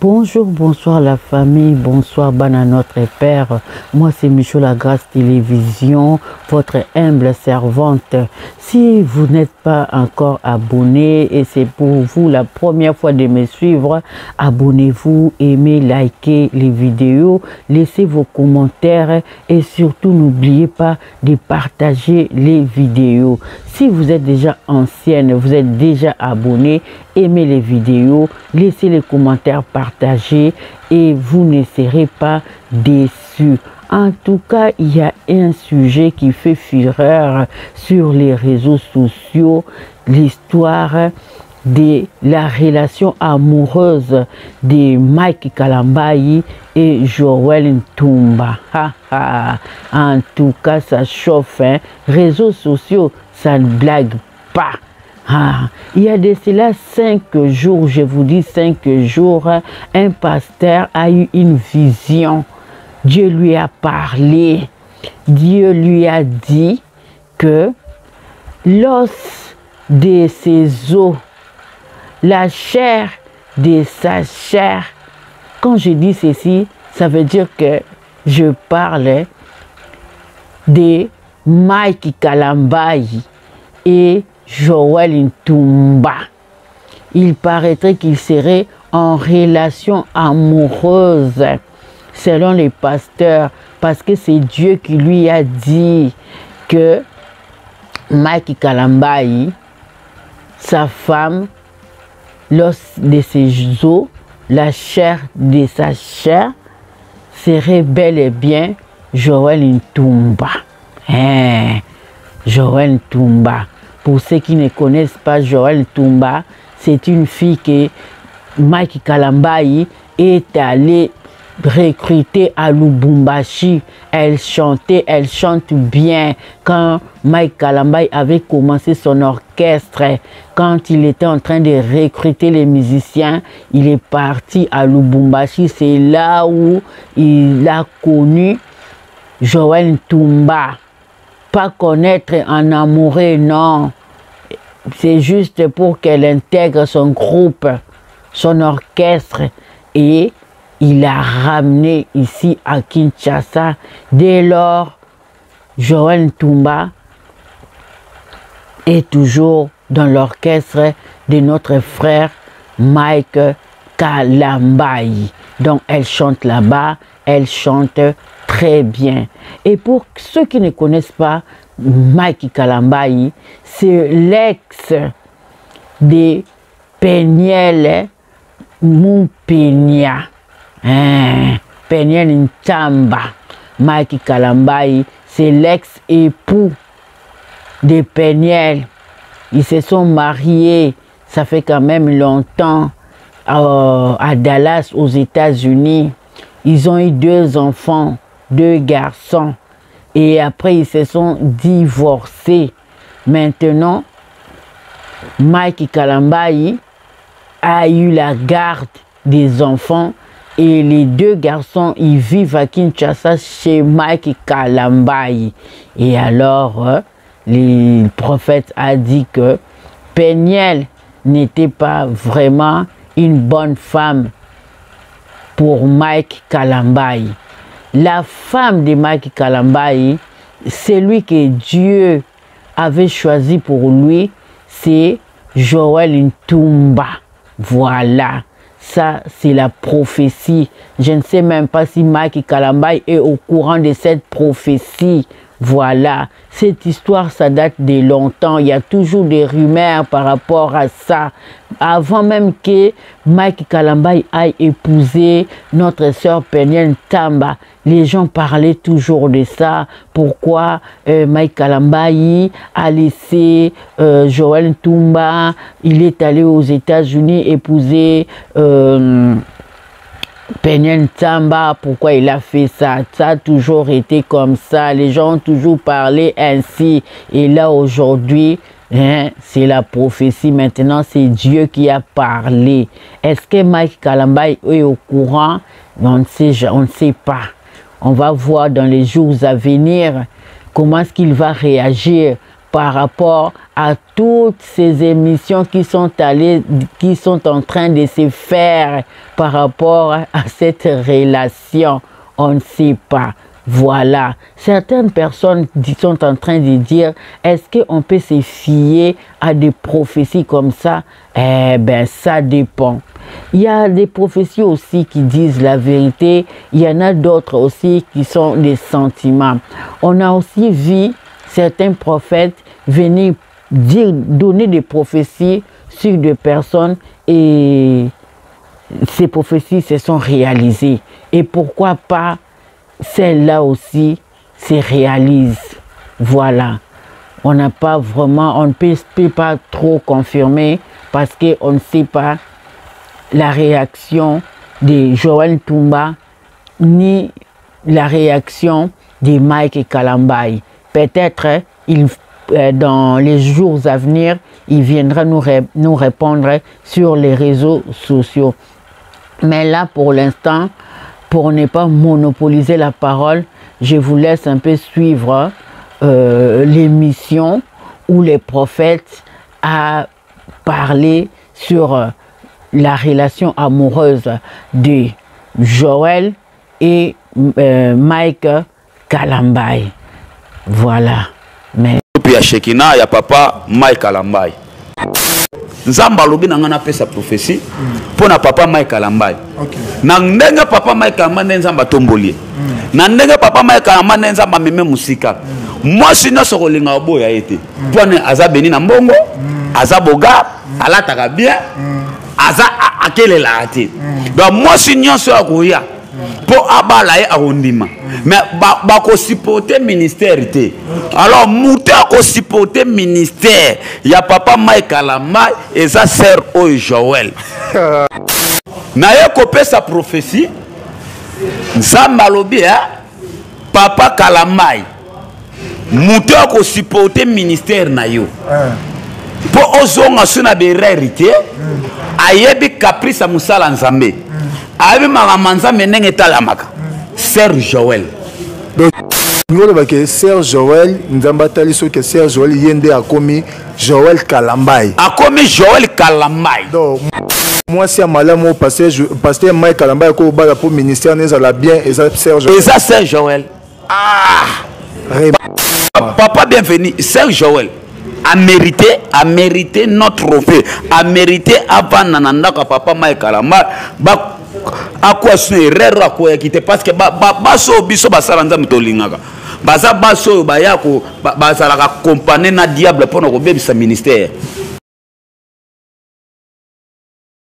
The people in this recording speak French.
Bonjour, bonsoir la famille, bonsoir Bana notre Père. Moi c'est Michaud La Grâce Télévision, votre humble servante. Si vous n'êtes pas encore abonné et c'est pour vous la première fois de me suivre, abonnez-vous, aimez, likez les vidéos, laissez vos commentaires et surtout n'oubliez pas de partager les vidéos. Si vous êtes déjà ancienne, vous êtes déjà abonné, aimez les vidéos, laissez les commentaires partagés et vous ne serez pas déçus. En tout cas, il y a un sujet qui fait fureur sur les réseaux sociaux, l'histoire de la relation amoureuse de Mike Kalambayi et Joël Ntumba. En tout cas, ça chauffe, hein? Réseaux sociaux, ça ne blague pas. Il y a de cela 5 jours, je vous dis 5 jours, un pasteur a eu une vision. Dieu lui a parlé. Dieu lui a dit que l'os de ses os, la chair de sa chair. Quand je dis ceci, ça veut dire que je parle de Mike Kalambayi et Joël Ntumba. Il paraîtrait qu'il serait en relation amoureuse selon les pasteurs, parce que c'est Dieu qui lui a dit que Mike Kalambayi, sa femme, l'os de ses os, la chair de sa chair, serait bel et bien Joël Ntumba. Joël Ntumba. Pour ceux qui ne connaissent pas Joël Ntumba, c'est une fille que Mike Kalambayi est allé recruter à Lubumbashi. Elle chantait, elle chante bien. Quand Mike Kalambayi avait commencé son orchestre, quand il était en train de recruter les musiciens, il est parti à Lubumbashi. C'est là où il a connu Joël Ntumba. Pas connaître un amoureux, non. C'est juste pour qu'elle intègre son groupe, son orchestre. Et il l'a ramené ici à Kinshasa. Dès lors, Joël Ntumba est toujours dans l'orchestre de notre frère Mike Kalambayi. Donc elle chante là-bas, elle chante très bien. Et pour ceux qui ne connaissent pas Mike Kalambayi, c'est l'ex de Peniel Mupenya. Peniel Ntamba. Mike Kalambayi, c'est l'ex-époux de Peniel. Ils se sont mariés, ça fait quand même longtemps, à Dallas, aux États-Unis. Ils ont eu 2 enfants, 2 garçons. Et après, ils se sont divorcés. Maintenant, Mike Kalambayi a eu la garde des enfants. Et les 2 garçons, ils vivent à Kinshasa chez Mike Kalambayi. Et alors, le prophète a dit que Peniel n'était pas vraiment une bonne femme pour Mike Kalambayi. La femme de Mike Kalambayi, celui que Dieu avait choisi pour lui, c'est Joël Ntumba. Voilà, ça c'est la prophétie. Je ne sais même pas si Mike Kalambayi est au courant de cette prophétie. Voilà, cette histoire, ça date de longtemps. Il y a toujours des rumeurs par rapport à ça. Avant même que Mike Kalambayi aille épouser notre sœur Peniel Ntamba, les gens parlaient toujours de ça. Pourquoi Mike Kalambayi a laissé Joël Ntumba, il est allé aux États-Unis épouser Peniel Ntamba, pourquoi il a fait ça? Ça a toujours été comme ça. Les gens ont toujours parlé ainsi. Et là, aujourd'hui, c'est la prophétie. Maintenant, c'est Dieu qui a parlé. Est-ce que Mike Kalambayi est au courant? On ne sait pas. On va voir dans les jours à venir comment est-ce qu'il va réagir par rapport à toutes ces émissions qui sont en train de se faire par rapport à cette relation. On ne sait pas. Voilà. Certaines personnes sont en train de dire, est-ce qu'on peut se fier à des prophéties comme ça? Eh bien, ça dépend. Il y a des prophéties aussi qui disent la vérité. Il y en a d'autres aussi qui sont des sentiments. On a aussi vu certains prophètes venir donner des prophéties sur des personnes et ces prophéties se sont réalisées. Et pourquoi pas celle-là aussi se réalise. Voilà. On n'a pas vraiment, on ne peut pas trop confirmer parce qu'on ne sait pas la réaction de Joël Toumba ni la réaction de Mike Kalambaye. Peut-être dans les jours à venir, il viendra nous répondre sur les réseaux sociaux. Mais là, pour l'instant, pour ne pas monopoliser la parole, je vous laisse un peu suivre l'émission où les prophètes a parlé sur la relation amoureuse de Joël et Mike Kalambaye. Voilà. Mais puis à Shekina, il y a papa Mike Kalambaye. Nzamba lobi na ngana pesa prophétie pour na papa Mike Kalambaye. Na ndenga papa Mike Kalambaye nzamba tomboli. Na ndenga papa Mike Kalambaye nzamba meme musika. Moi sina sokolinga boya été. Pone aza beni na mbongo, aza boga, alataka bien, aza akelela ate. Donc moi sina so akoya pour abalaye arondima. Mais bako supporter ministère té. Alors mouta ko supporter ministère. Ya papa Mike Kalambaye et sa sœur Joël. Na ye kopé sa prophétie. Nzamba lobi papa Kalambaye. Mouta ko supporter ministère na yo. Pour ozonga suna be rarité. Ayebi caprice musala nzambe. Ayebi magamanza menenge talamaka. Sœur Joël. Donc, nous avons que Sœur Joël, nous avons battu sur que Sœur Joël yende a commis Joël Kalambaye. A commis Joël Kalambaye. Donc, moi, si à Malamo, pasteur Mike Kalambaye, pour le ministère, nous allons bien, et ça, Sœur Joël. Et ça, Sœur Joël. Ah! Papa, bienvenue. Sœur Joël a mérité notre trophée, a mérité avant Nananda, papa Mike Kalambaye. A quoi ce erreur à quoi qui te parce que baso biso basalanza mtolingaka baza baso bayako basala accompagner na diable pour nos bébé sa ministère